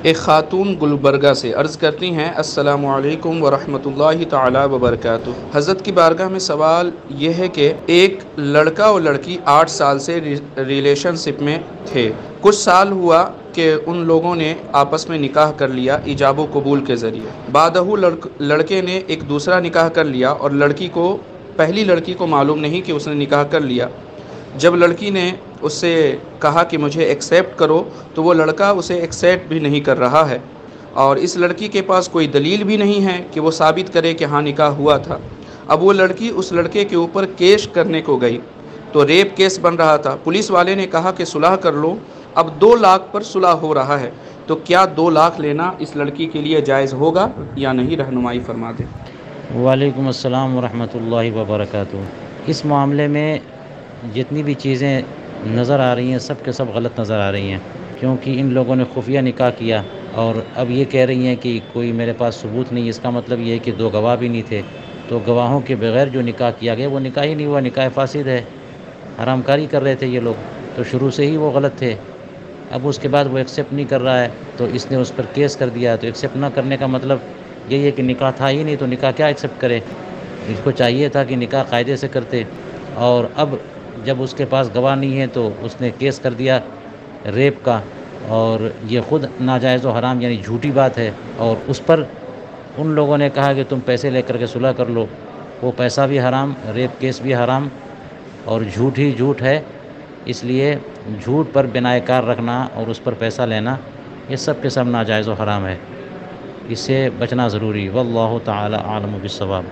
ایک خاتون گلبرگہ سے عرض کرتی ہیں، السلام علیکم ورحمۃ اللہ تعالی وبرکاتہ۔ حضرت کی بارگاہ میں سوال یہ ہے کہ ایک لڑکا اور لڑکی 8 سال سے ریلیشن شپ میں تھے۔ کچھ سال ہوا کہ ان لوگوں نے آپس میں نکاح کر لیا ایجاب و قبول کے ذریعے۔ بعدہ لڑکے نے ایک دوسرا نکاح کر لیا اور پہلی لڑکی کو معلوم نہیں کہ اس نے نکاح کر لیا۔ جب لڑکی نے اس سے کہا کہ مجھے ایکسیپٹ کرو تو وہ لڑکا اسے ایکسیپٹ بھی نہیں کر رہا ہے، اور اس لڑکی کے پاس کوئی دلیل بھی نہیں ہے کہ وہ ثابت کرے کہ ہاں نکاح ہوا تھا۔ اب وہ لڑکی اس لڑکے کے اوپر کیس کرنے کو گئی تو ریپ کیس بن رہا تھا۔ پولیس والے نے کہا کہ صلح کر لو، اب 2 لاکھ پر صلح ہو رہا ہے، تو کیا 2 لاکھ لینا اس لڑکی کے لیے جائز ہوگا یا نہیں؟ رہنمائی فرما دیں۔ وعلیکم السلام ورحمۃ اللہ وبرکاتہ۔ اس معاملے میں جتنی بھی چیزیں نظر آ رہی ہیں سب کے سب غلط نظر آ رہی ہیں، کیونکہ ان لوگوں نے خفیہ نکاح کیا اور اب یہ کہہ رہی ہیں کہ کوئی میرے پاس ثبوت نہیں۔ اس کا مطلب یہ ہے کہ 2 گواہ بھی نہیں تھے، تو گواہوں کے بغیر جو نکاح کیا گیا وہ نکاح ہی نہیں ہوا، نکاح فاسد ہے۔ حرام کاری کر رہے تھے یہ لوگ، تو شروع سے ہی وہ غلط تھے۔ اب اس کے بعد وہ ایکسیپٹ نہیں کر رہا ہے تو اس نے اس پر کیس کر دیا، تو ایکسیپٹ نہ کرنے کا مطلب یہی ہے کہ نکاح تھا ہی نہیں، تو نکاح کیا ایکسیپٹ کرے؟ اس کو چاہیے تھا کہ نکاح قاعدے سے کرتے، اور اب جب اس کے پاس گواہ نہیں ہے تو اس نے کیس کر دیا ریپ کا، اور یہ خود ناجائز و حرام یعنی جھوٹی بات ہے۔ اور اس پر ان لوگوں نے کہا کہ تم پیسے لے کر کے صلح کر لو، وہ پیسہ بھی حرام، ریپ کیس بھی حرام، اور جھوٹ ہی جھوٹ ہے۔ اس لیے جھوٹ پر بناء کار رکھنا اور اس پر پیسہ لینا یہ سب کے سب ناجائز و حرام ہے، اس سے بچنا ضروری۔ واللہ تعالی عالم بالصواب۔